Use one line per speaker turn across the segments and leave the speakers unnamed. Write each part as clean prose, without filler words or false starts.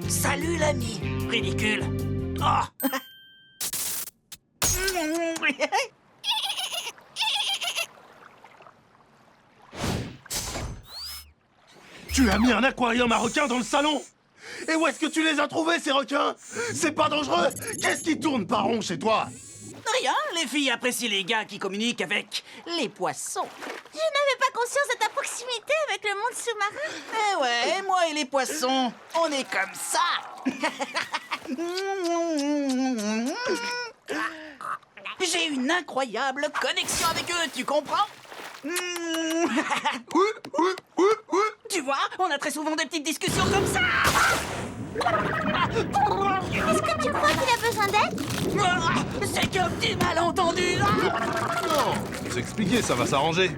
Salut l'ami. Ridicule. Oh.
Tu as mis un aquarium à requins dans le salon? Et où est-ce que tu les as trouvés, ces requins? C'est pas dangereux? Qu'est-ce qui tourne par rond chez toi?
Rien, les filles apprécient les gars qui communiquent avec les poissons.
Je n'avais pas conscience de ta proximité avec le monde sous-marin.
Eh ouais, moi et les poissons, on est comme ça. J'ai une incroyable connexion avec eux, tu comprends? Tu vois, on a très souvent des petites discussions comme ça.
Est-ce que tu crois qu'il a besoin d'aide?
C'est qu'un petit malentendu.
Non, vous expliquez, ça va s'arranger.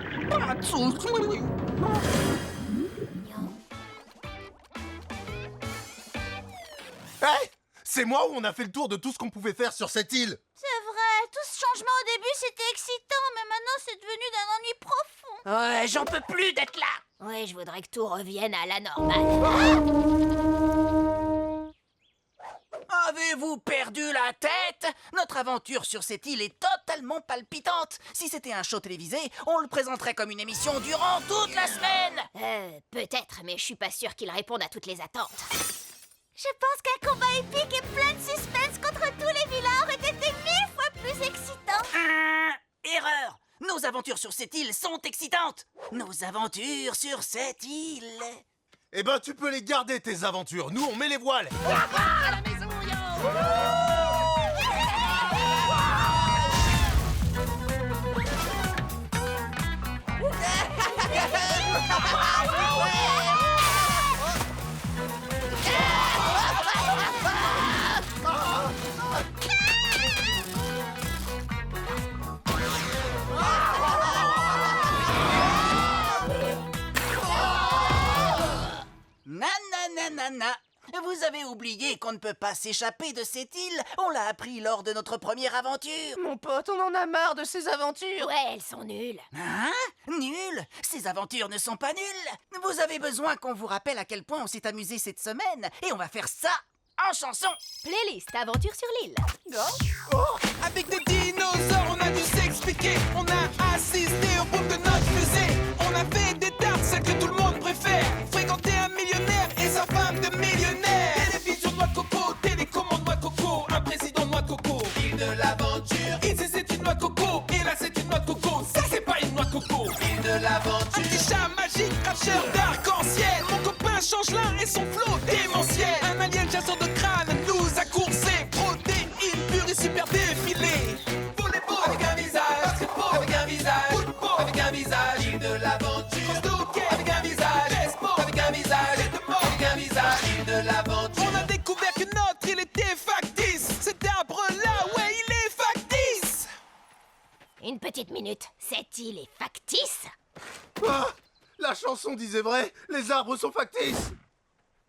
Hey, c'est moi où on a fait le tour de tout ce qu'on pouvait faire sur cette île.
C'est vrai, tout ce changement au début c'était excitant, mais maintenant c'est devenu d'un ennui profond.
Ouais, j'en peux plus d'être là.
Oui, je voudrais que tout revienne à la normale.
Avez-vous perdu la tête? Notre aventure sur cette île est totalement palpitante. Si c'était un show télévisé, on le présenterait comme une émission durant toute la semaine.
Peut-être, mais je suis pas sûre qu'il réponde à toutes les attentes. Je pense qu'un combat épique et plein de suspense contre tous les vilains aurait été 1000 fois plus excitant.
Erreur! Nos aventures sur cette île sont excitantes. Nos aventures sur cette île.
Eh ben, tu peux les garder, tes aventures. Nous, on met les voiles.
À la maison, yo! Nanana. Vous avez oublié qu'on ne peut pas s'échapper de cette île. On l'a appris lors de notre première aventure.
Mon pote, on en a marre de ces aventures.
Ouais, elles sont nulles.
Hein? Nul? Ces aventures ne sont pas nulles. Vous avez besoin qu'on vous rappelle à quel point on s'est amusé cette semaine. Et on va faire ça en chanson.
Playlist Aventure sur l'île.
Avec des dinosaures, on a dû s'expliquer. On a assisté au boom de notre fusée. On a fait des tartes, celles que tout le monde préfère. Fréquenter un millionnaire et sa femme de millionnaire. Télévision noix de coco, télécommande noix de coco. Un président noix de coco. Île de l'aventure. Ici c'est une noix de coco. Et là c'est une noix de coco. Ça c'est pas une noix de coco. Île de l'aventure. Un petit chat magique, cracheur d'arc-en-ciel. Mon copain Changelin et son flot démentiel. Un alien chasseur de crâne nous a coursé. Protéines pure et super défilé. Volleyball avec un visage. Basketball avec un visage. Football avec un visage. Île de l'aventure. Snooker avec un visage. Baseball avec un visage. Et de mort avec un visage. Île de l'aventure. On a découvert que notre île était factice. Cet arbre-là, ouais, il est factice.
Une petite minute, cette île est factice?
Ah, la chanson disait vrai, les arbres sont factices.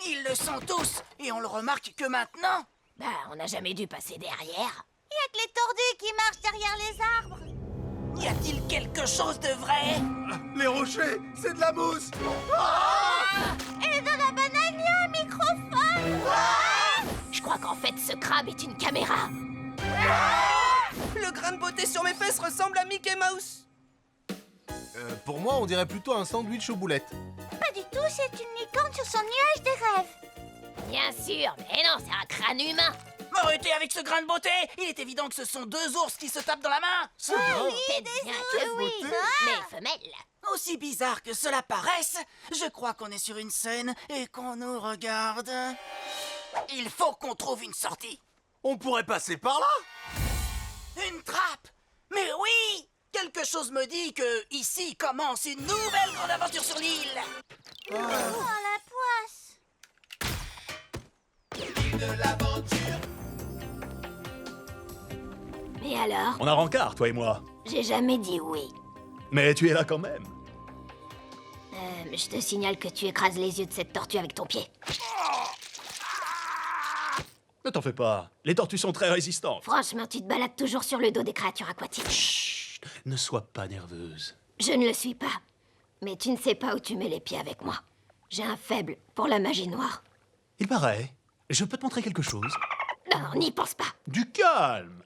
Ils le sont tous. Et on le remarque que maintenant.
Bah, on n'a jamais dû passer derrière. Y a que les tordus qui marchent derrière les arbres.
Y a-t-il quelque chose de vrai?
Les rochers, c'est de la mousse.
Et de la banane, y a un microphone. Je crois qu'en fait, ce crabe est une caméra.
Le grain de beauté sur mes fesses ressemble à Mickey Mouse.
Pour moi, on dirait plutôt un sandwich aux boulettes.
Pas du tout, c'est une licorne sur son nuage des rêves. Bien sûr, mais non, c'est un crâne humain.
Arrêtez avec ce grain de beauté. Il est évident que ce sont deux ours qui se tapent dans la main.
C'est vrai.
Peut-être bien que oui,
beauté.
mais femelle.
Aussi bizarre que cela paraisse, je crois qu'on est sur une scène et qu'on nous regarde. Il faut qu'on trouve une sortie.
On pourrait passer par là.
Une trappe. Mais oui. Quelque chose me dit que ici commence une nouvelle grande aventure sur l'île.
Oh, la poisse.
Île de l'aventure.
Et alors?
On a rencard, toi et moi.
J'ai jamais dit oui.
Mais tu es là quand même.
Je te signale que tu écrases les yeux de cette tortue avec ton pied.
Ne t'en fais pas. Les tortues sont très résistantes.
Franchement, tu te balades toujours sur le dos des créatures aquatiques.
Chut, ne sois pas nerveuse.
Je ne le suis pas. Mais tu ne sais pas où tu mets les pieds avec moi. J'ai un faible pour la magie noire.
Il paraît. Je peux te montrer quelque chose?
Non, n'y pense pas.
Du calme.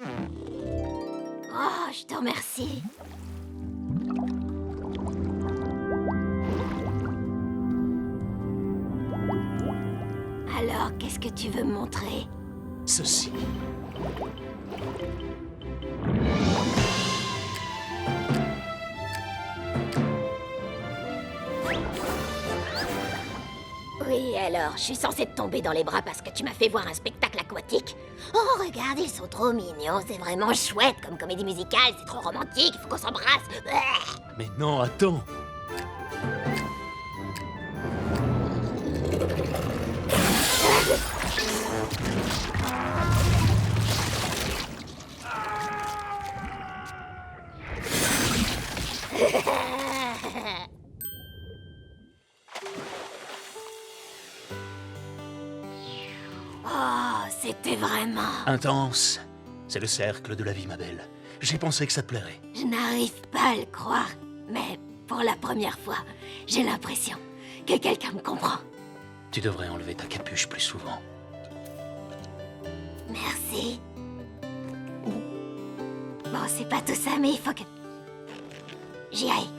Oh, je te remercie. Alors, qu'est-ce que tu veux me montrer?
Ceci.
Oui, alors, je suis censée te tomber dans les bras parce que tu m'as fait voir un spectacle aquatique. Oh, regarde, ils sont trop mignons, c'est vraiment chouette comme comédie musicale, c'est trop romantique, il faut qu'on s'embrasse.
Mais non, attends.
Oh, c'était vraiment...
Intense. C'est le cercle de la vie, ma belle. J'ai pensé que ça te plairait.
Je n'arrive pas à le croire, mais pour la première fois, j'ai l'impression que quelqu'un me comprend.
Tu devrais enlever ta capuche plus souvent.
Merci. Bon, c'est pas tout ça, mais il faut que... j'y aille.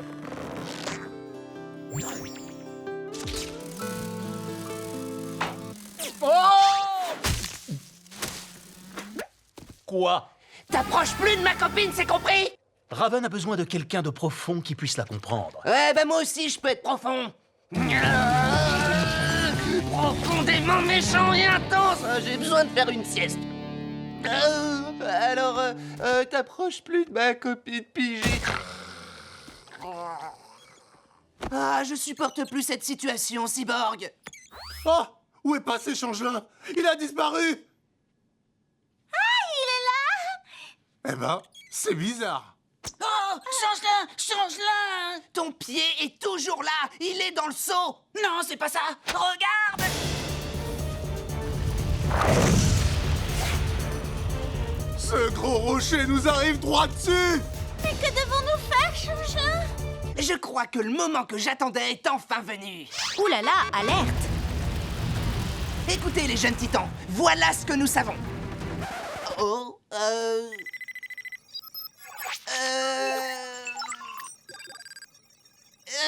Quoi?
T'approches plus de ma copine, c'est compris?
Raven a besoin de quelqu'un de profond qui puisse la comprendre.
Ouais, bah moi aussi, je peux être profond. Profondément méchant et intense. J'ai besoin de faire une sieste. Alors, t'approches plus de ma copine pigée. Ah, je supporte plus cette situation, Cyborg.
Oh, où est passé Changelin? Il a disparu. Eh ben, c'est bizarre.
Oh, change-la, change-la.
Ton pied est toujours là. Il est dans le seau.
Non, c'est pas ça. Regarde.
Ce gros rocher nous arrive droit dessus.
Mais que devons-nous faire, Changelin?
Je crois que le moment que j'attendais est enfin venu.
Ouh là là, alerte!
Écoutez, les jeunes titans, voilà ce que nous savons. Oh,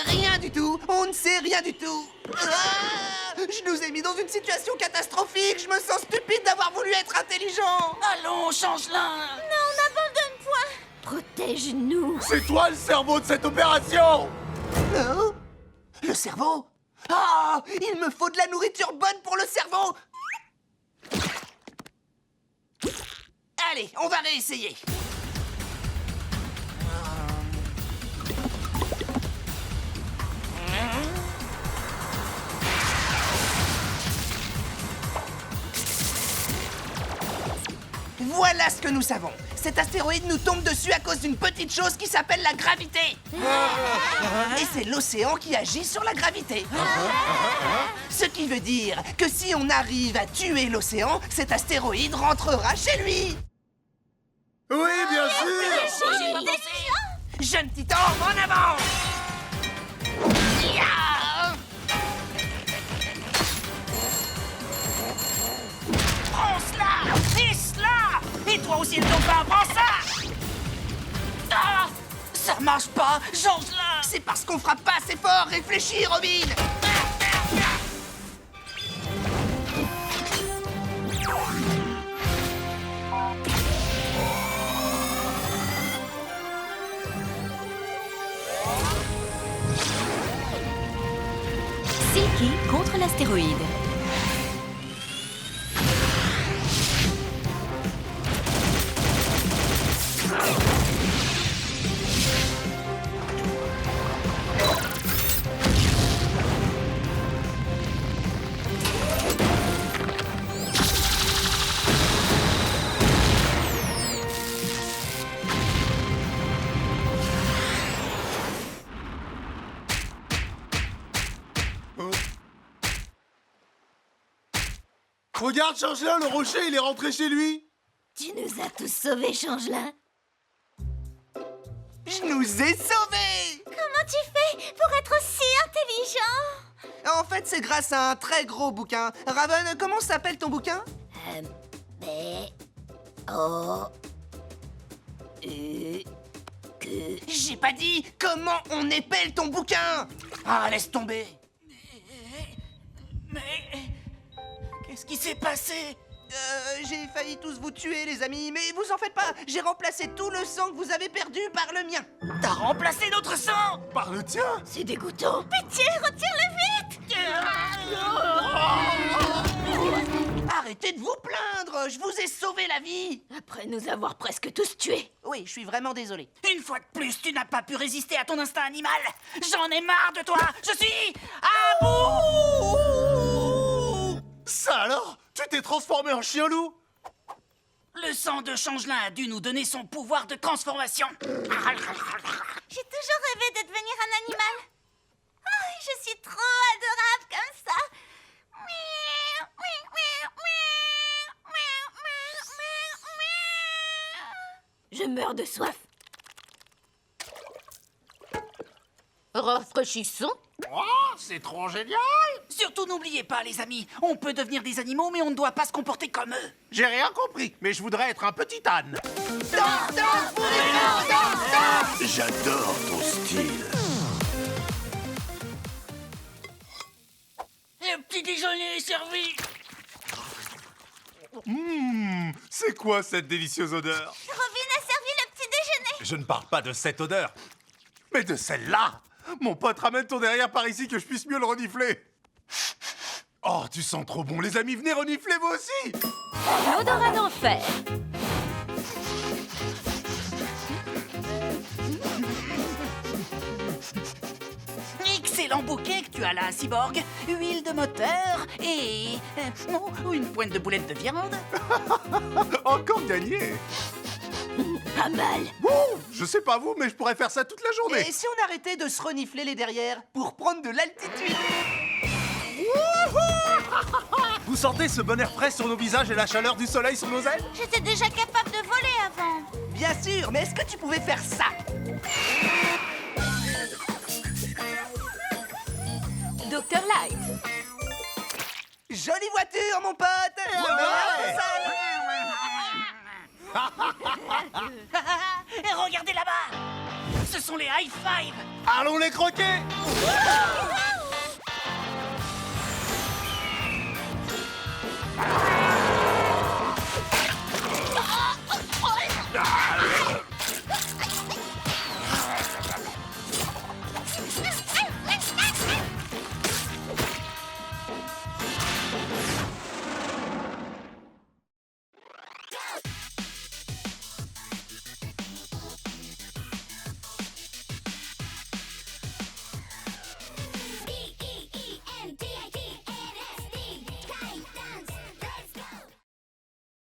rien du tout. On ne sait rien du tout. Ah, je nous ai mis dans une situation catastrophique. Je me sens stupide d'avoir voulu être intelligent.
Allons, change-la.
Non, n'abandonne point! Protège-nous!
C'est toi le cerveau de cette opération.
Oh, le cerveau? Ah, il me faut de la nourriture bonne pour le cerveau. Allez, on va réessayer. Voilà ce que nous savons. Cet astéroïde nous tombe dessus à cause d'une petite chose qui s'appelle la gravité. Et c'est l'océan qui agit sur la gravité. Ce qui veut dire que si on arrive à tuer l'océan, cet astéroïde rentrera chez lui.
Oui, bien sûr.
J'ai pas pensé.
Jeune titan, en avant! Ya!
Prends cela. Et cela. Et toi aussi, le dauphin, prends ça. Ah, ça marche pas. Change-la.
C'est parce qu'on frappe pas assez fort. Réfléchis, Robin.
Silky contre l'astéroïde.
Regarde Changelin, le rocher, il est rentré chez lui.
Tu nous as tous sauvés, Changelin.
Je nous ai sauvés.
Comment tu fais pour être aussi intelligent?
En En fait, c'est grâce à un très gros bouquin. Raven, comment s'appelle ton bouquin? J'ai pas dit comment on épelle ton bouquin.
Ah, laisse tomber. Mais... Qu'est-ce qui s'est passé?
J'ai failli tous vous tuer, les amis, mais vous en faites pas. J'ai remplacé tout le sang que vous avez perdu par le mien.
T'as remplacé notre sang?
Par le tien?
C'est dégoûtant. Pitié, retire-le vite.
Arrêtez de vous plaindre, je vous ai sauvé la vie.
Après nous avoir presque tous tués.
Oui, je suis vraiment désolé.
Une fois de plus, tu n'as pas pu résister à ton instinct animal. J'en ai marre de toi. Je suis à bout.
Ça alors? Tu t'es transformé en chien-loup?
Le sang de Changelin a dû nous donner son pouvoir de transformation.
J'ai toujours rêvé de devenir un animal. Oh, je suis trop adorable comme ça.
Je meurs de soif. Rafraîchissant.
Oh, c'est trop génial. Surtout n'oubliez pas, les amis, on peut devenir des animaux, mais on ne doit pas se comporter comme eux.
J'ai rien compris, mais je voudrais être un petit âne. J'adore ton style.
Le petit déjeuner est servi.
C'est quoi cette délicieuse odeur?
Robin a servi le petit déjeuner.
Je ne parle pas de cette odeur, mais de celle-là. Mon pote, ramène ton derrière par ici que je puisse mieux le renifler. Oh, tu sens trop bon. Les amis, venez renifler vous aussi.
L'odorat d'enfer.
Excellent bouquet que tu as là, Cyborg. Huile de moteur et... une pointe de boulette de viande.
Encore gagné.
Pas mal.
Je sais pas vous, mais je pourrais faire ça toute la journée.
Et si on arrêtait de se renifler les derrières pour prendre de l'altitude?
Vous sentez ce bon air frais sur nos visages et la chaleur du soleil sur nos ailes?
J'étais déjà capable de voler avant.
Bien sûr, mais est-ce que tu pouvais faire ça?
Dr Light.
Jolie voiture, mon pote.
Et regardez là-bas. Ce sont les high five.
Allons les croquer.
Ah!